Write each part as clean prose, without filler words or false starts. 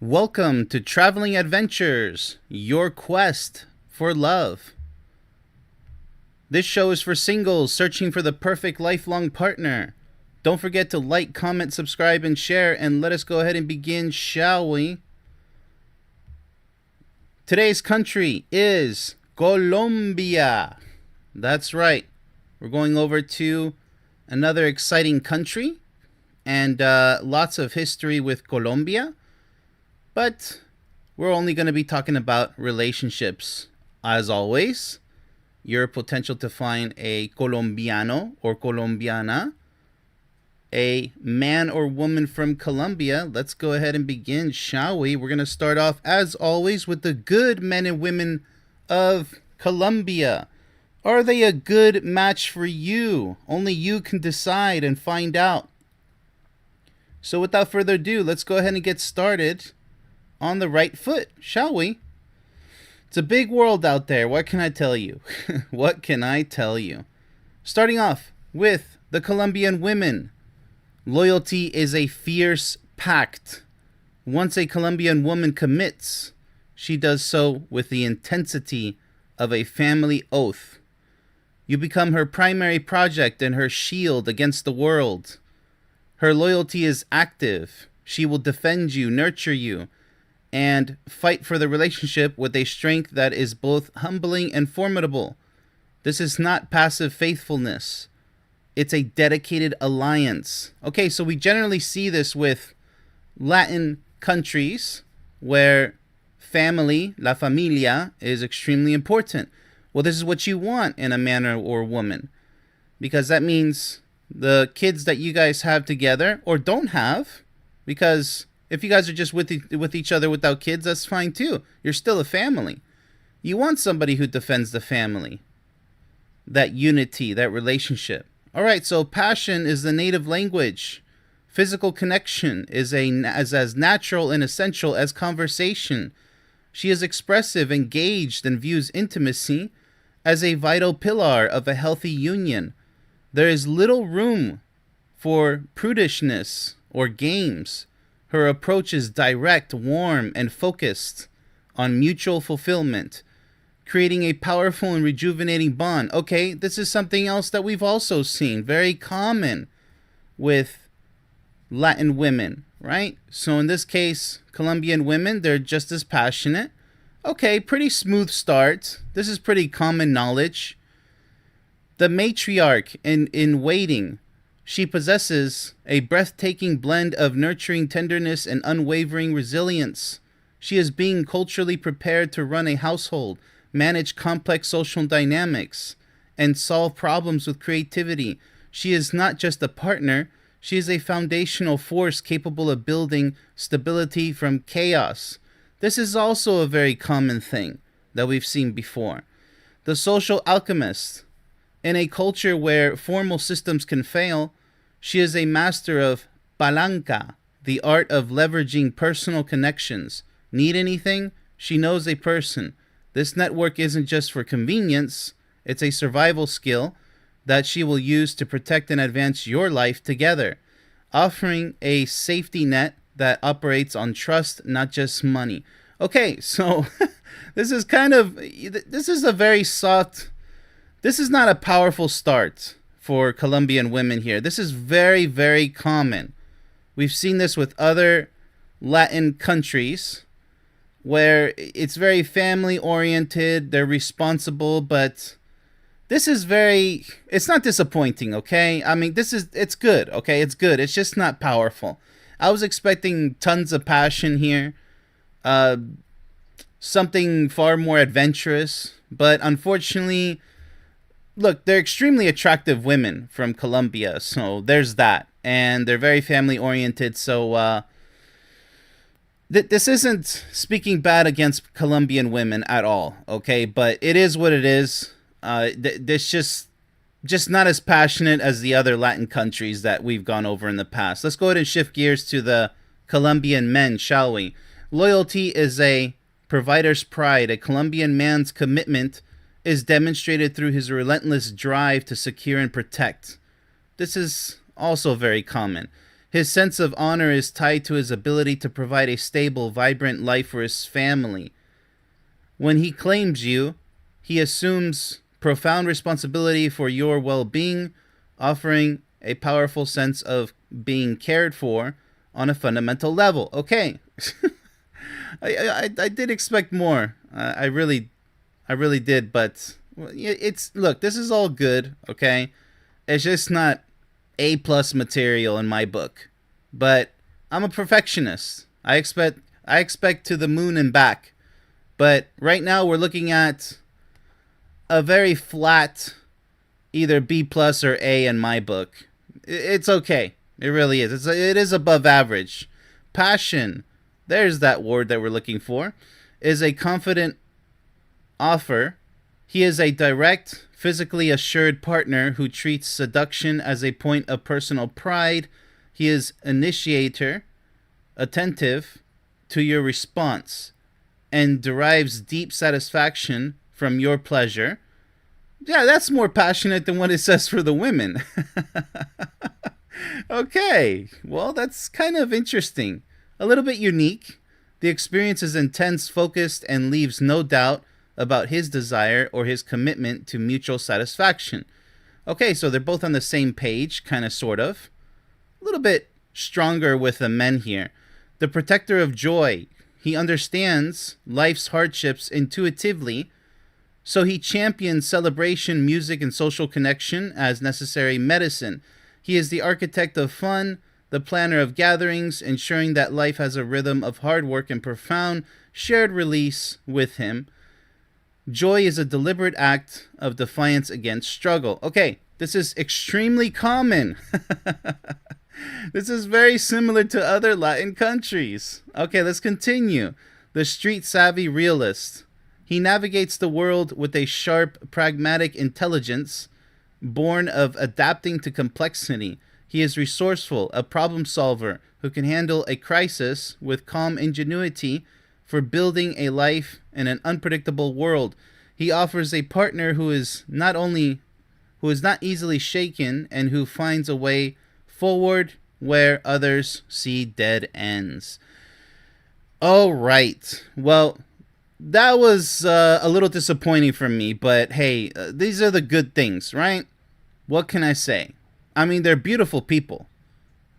Welcome to Traveling Adventures, your quest for love. This show is for singles searching for the perfect lifelong partner. Don't forget to like, comment, subscribe, and share, and let us go ahead and begin, shall we? Today's country is Colombia. That's right. We're going over to another exciting country and lots of history with Colombia. But we're only going to be talking about relationships. As always, your potential to find a Colombiano or Colombiana, a man or woman from Colombia. Let's go ahead and begin, shall we? We're going to start off, as always, with the good men and women of Colombia. Are they a good match for you? Only you can decide and find out. So without further ado, let's go ahead and get started on the right foot, shall we? It's a big world out there. What can I tell you? What can I tell you? Starting off with the Colombian women. Loyalty is a fierce pact. Once a Colombian woman commits, she does so with the intensity of a family oath. You become her primary project and her shield against the world. Her loyalty is active. She will defend you, nurture you, and fight for the relationship with a strength that is both humbling and formidable. This is not passive faithfulness. It's a dedicated alliance. Okay, so we generally see this with Latin countries where family, la familia, is extremely important. Well, this is what you want in a man or woman, because that means the kids that you guys have together or don't have, because if you guys are just with each other without kids, that's fine too. You're still a family. You want somebody who defends the family. That unity, that relationship. All right, so passion is the native language. Physical connection is as natural and essential as conversation. She is expressive, engaged, and views intimacy as a vital pillar of a healthy union. There is little room for prudishness or games. Her approach is direct, warm, and focused on mutual fulfillment, creating a powerful and rejuvenating bond. Okay, this is something else that we've also seen, very common with Latin women, right? So in this case, Colombian women, they're just as passionate. Okay, pretty smooth start. This is pretty common knowledge. The matriarch in waiting. She possesses a breathtaking blend of nurturing tenderness and unwavering resilience. She is being culturally prepared to run a household, manage complex social dynamics, and solve problems with creativity. She is not just a partner, she is a foundational force capable of building stability from chaos. This is also a very common thing that we've seen before. The social alchemist. In a culture where formal systems can fail, she is a master of palanca, the art of leveraging personal connections. Need anything? She knows a person. This network isn't just for convenience, it's a survival skill that she will use to protect and advance your life together, offering a safety net that operates on trust, not just money. Okay, so this is a very soft, this is not a powerful start for Colombian women here. This is very, very common. We've seen this with other Latin countries where it's very family oriented, they're responsible, but this is it's not disappointing, okay? I mean, it's good, okay? It's good. It's just not powerful. I was expecting tons of passion here, something far more adventurous, but unfortunately, look, they're extremely attractive women from Colombia, so there's that. And they're very family-oriented, so this isn't speaking bad against Colombian women at all, okay? But it is what it is. This just not as passionate as the other Latin countries that we've gone over in the past. Let's go ahead and shift gears to the Colombian men, shall we? Loyalty is a provider's pride. A Colombian man's commitment is demonstrated through his relentless drive to secure and protect. This is also very common. His sense of honor is tied to his ability to provide a stable, vibrant life for his family. When he claims you, he assumes profound responsibility for your well being, offering a powerful sense of being cared for on a fundamental level. Okay. I did expect more. I really did, but it's look. This is all good, okay. It's just not A plus material in my book. But I'm a perfectionist. I expect to the moon and back. But right now we're looking at a very flat, either B plus or A in my book. It's okay. It really is. It is above average. Passion, there's that word that we're looking for, is a confident offer. He is a direct, physically assured partner who treats seduction as a point of personal pride. He is initiator, attentive to your response, and derives deep satisfaction from your pleasure. Yeah, that's more passionate than what it says for the women. Okay, well, that's kind of interesting. A little bit unique. The experience is intense, focused, and leaves no doubt about his desire or his commitment to mutual satisfaction. Okay, so they're both on the same page, kind of, sort of. A little bit stronger with the men here. The protector of joy. He understands life's hardships intuitively, so he champions celebration, music, and social connection as necessary medicine. He is the architect of fun, the planner of gatherings, ensuring that life has a rhythm of hard work and profound shared release with him. Joy is a deliberate act of defiance against struggle. Okay, this is extremely common. This is very similar to other Latin countries. Okay, let's continue. The street savvy realist. He navigates the world with a sharp, pragmatic intelligence, born of adapting to complexity. He is resourceful, a problem solver who can handle a crisis with calm ingenuity for building a life in an unpredictable world. He offers a partner who is not easily shaken and who finds a way forward where others see dead ends. All right. Well, that was a little disappointing for me, but hey, these are the good things, right? What can I say? I mean, they're beautiful people,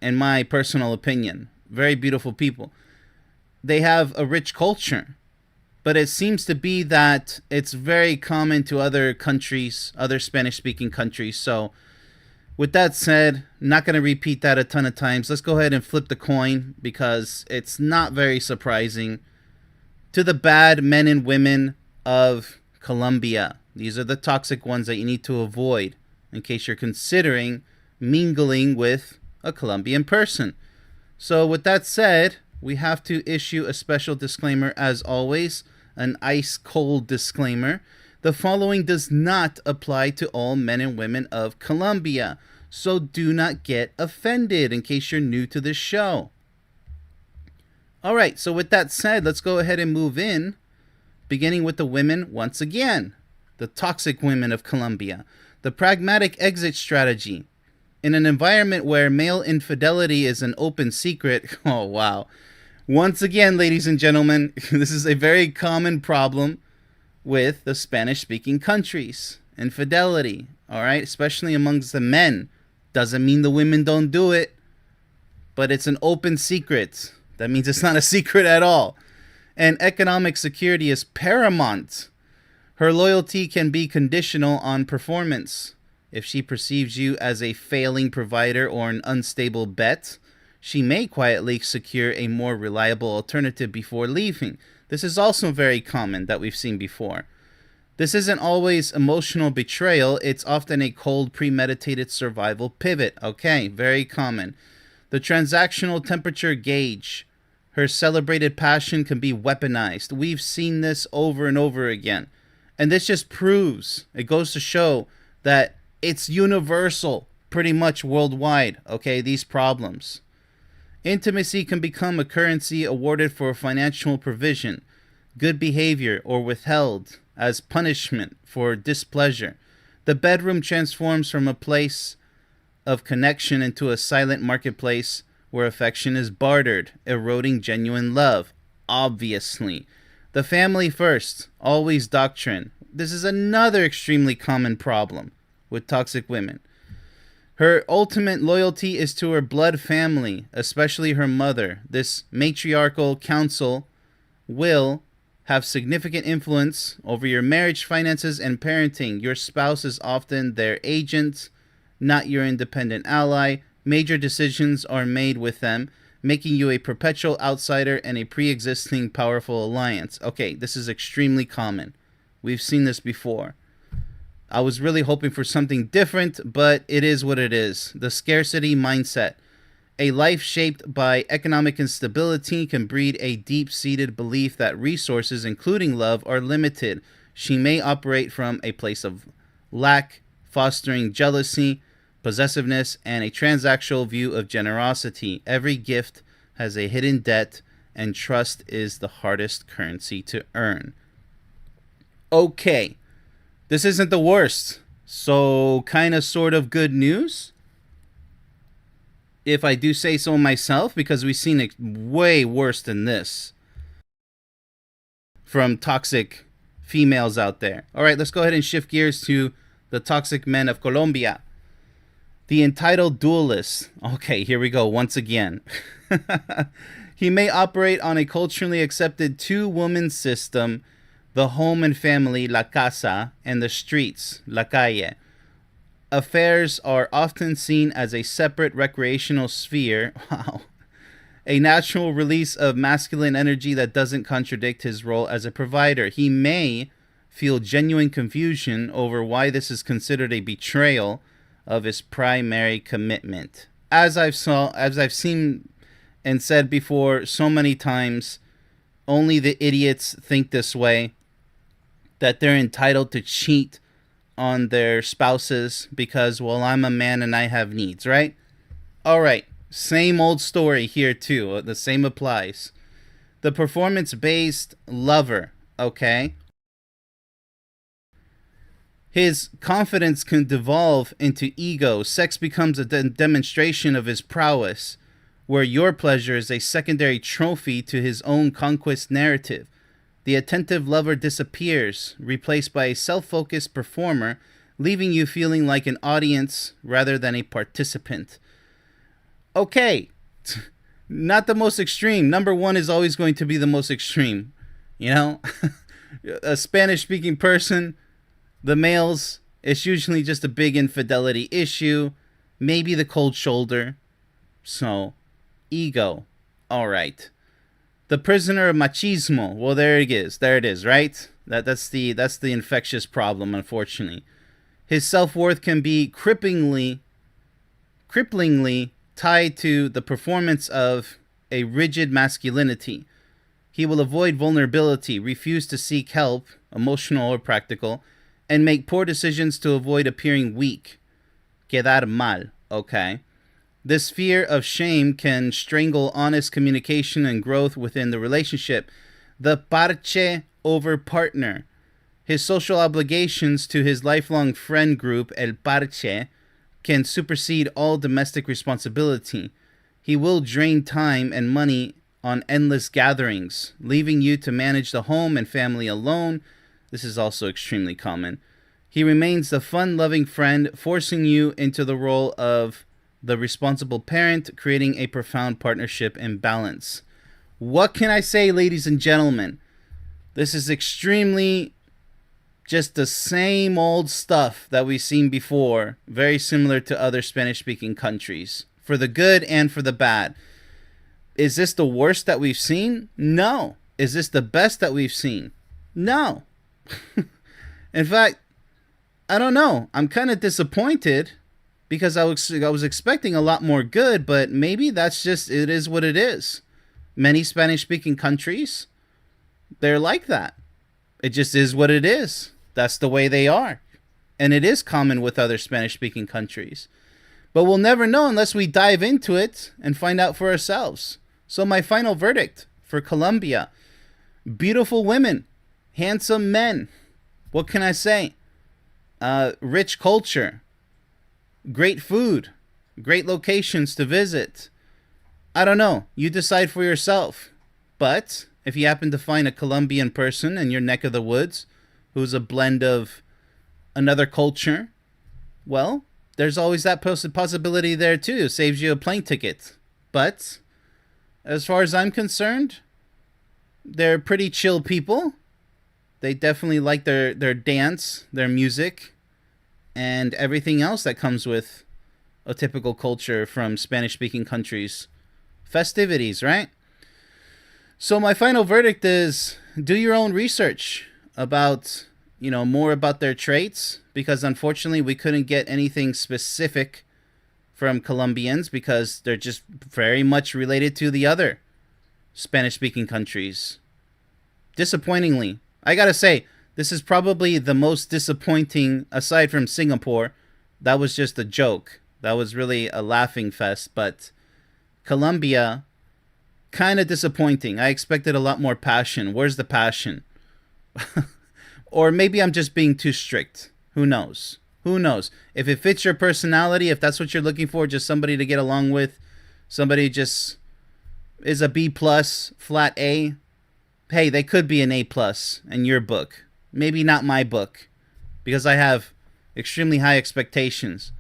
in my personal opinion. Very beautiful people. They have a rich culture, but it seems to be that it's very common to other countries, other Spanish-speaking countries. So, with that said, not going to repeat that a ton of times. Let's go ahead and flip the coin because it's not very surprising. To the bad men and women of Colombia. These are the toxic ones that you need to avoid in case you're considering mingling with a Colombian person. So with that said, we have to issue a special disclaimer as always, an ice cold disclaimer. The following does not apply to all men and women of Colombia, so do not get offended in case you're new to this show. Alright, so with that said, let's go ahead and move in, beginning with the women once again. The toxic women of Colombia. The pragmatic exit strategy. In an environment where male infidelity is an open secret, oh wow. Once again, ladies and gentlemen, this is a very common problem with the Spanish-speaking countries. Infidelity, alright, especially amongst the men. Doesn't mean the women don't do it, but it's an open secret. That means it's not a secret at all. And economic security is paramount. Her loyalty can be conditional on performance. If she perceives you as a failing provider or an unstable bet, she may quietly secure a more reliable alternative before leaving. This is also very common that we've seen before. This isn't always emotional betrayal. It's often a cold, premeditated survival pivot. Okay, very common. The transactional temperature gauge. Her celebrated passion can be weaponized. We've seen this over and over again. And this just proves, it goes to show that it's universal, pretty much worldwide, okay, these problems. Intimacy can become a currency awarded for financial provision, good behavior, or withheld as punishment for displeasure. The bedroom transforms from a place of connection into a silent marketplace where affection is bartered, eroding genuine love. Obviously. The family first, always doctrine. This is another extremely common problem with toxic women. Her ultimate loyalty is to her blood family, especially her mother. This matriarchal council will have significant influence over your marriage, finances, and parenting. Your spouse is often their agent, not your independent ally. Major decisions are made with them, making you a perpetual outsider and a pre-existing powerful alliance. Okay, this is extremely common. We've seen this before. I was really hoping for something different, but it is what it is. The scarcity mindset. A life shaped by economic instability can breed a deep-seated belief that resources, including love, are limited. She may operate from a place of lack, fostering jealousy, possessiveness, and a transactional view of generosity. Every gift has a hidden debt, and trust is the hardest currency to earn. Okay. This isn't the worst, so kind of sort of good news, if I do say so myself, because we've seen it way worse than this from toxic females out there. All right, let's go ahead and shift gears to the toxic men of Colombia. The entitled duelist. Okay, here we go once again. He may operate on a culturally accepted two-woman system, the home and family, la casa, and the streets, la calle. Affairs are often seen as a separate recreational sphere. Wow. A natural release of masculine energy that doesn't contradict his role as a provider. He may feel genuine confusion over why this is considered a betrayal of his primary commitment. As I've seen and said before so many times, only the idiots think this way, that they're entitled to cheat on their spouses because, well, I'm a man and I have needs, right? All right, same old story here too. The same applies. The performance-based lover, okay? His confidence can devolve into ego. Sex becomes a demonstration of his prowess, where your pleasure is a secondary trophy to his own conquest narrative. The attentive lover disappears, replaced by a self-focused performer, leaving you feeling like an audience rather than a participant. Okay, not the most extreme. Number one is always going to be the most extreme. You know, a Spanish-speaking person, the males, it's usually just a big infidelity issue, maybe the cold shoulder. So, ego. All right. The prisoner of machismo. Well, there it is. There it is, right? That's the infectious problem, unfortunately. His self-worth can be cripplingly tied to the performance of a rigid masculinity. He will avoid vulnerability, refuse to seek help, emotional or practical, and make poor decisions to avoid appearing weak. Quedar mal, okay? This fear of shame can strangle honest communication and growth within the relationship. The parche over partner. His social obligations to his lifelong friend group, el parche, can supersede all domestic responsibility. He will drain time and money on endless gatherings, leaving you to manage the home and family alone. This is also extremely common. He remains the fun-loving friend, forcing you into the role of the responsible parent, creating a profound partnership imbalance. What can I say, ladies and gentlemen? This is extremely just the same old stuff that we've seen before, very similar to other Spanish-speaking countries, for the good and for the bad. Is this the worst that we've seen? No. Is this the best that we've seen? No. In fact, I don't know. I'm kind of disappointed because I was expecting a lot more good, but maybe that's just, it is what it is. Many Spanish-speaking countries, they're like that. It just is what it is. That's the way they are. And it is common with other Spanish-speaking countries. But we'll never know unless we dive into it and find out for ourselves. So my final verdict for Colombia: beautiful women, handsome men. What can I say? Rich culture, great food, great locations to visit, I don't know. You decide for yourself. But if you happen to find a Colombian person in your neck of the woods who's a blend of another culture, well, there's always that possibility there too. It saves you a plane ticket. But as far as I'm concerned, they're pretty chill people. They definitely like their dance, their music, and everything else that comes with a typical culture from Spanish speaking countries. Festivities, right? So my final verdict is do your own research about, more about their traits, because unfortunately we couldn't get anything specific from Colombians because they're just very much related to the other Spanish speaking countries. Disappointingly, I gotta say, this is probably the most disappointing aside from Singapore. That was just a joke. That was really a laughing fest, but Colombia, kind of disappointing. I expected a lot more passion. Where's the passion? Or maybe I'm just being too strict. Who knows? Who knows? If it fits your personality, if that's what you're looking for, just somebody to get along with, somebody just is a B plus, flat A, hey, they could be an A plus in your book. Maybe not my book, because I have extremely high expectations.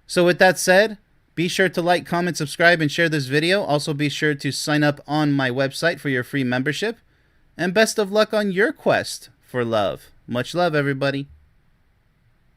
So with that said, be sure to like, comment, subscribe, and share this video. Also be sure to sign up on my website for your free membership. And best of luck on your quest for love. Much love, everybody.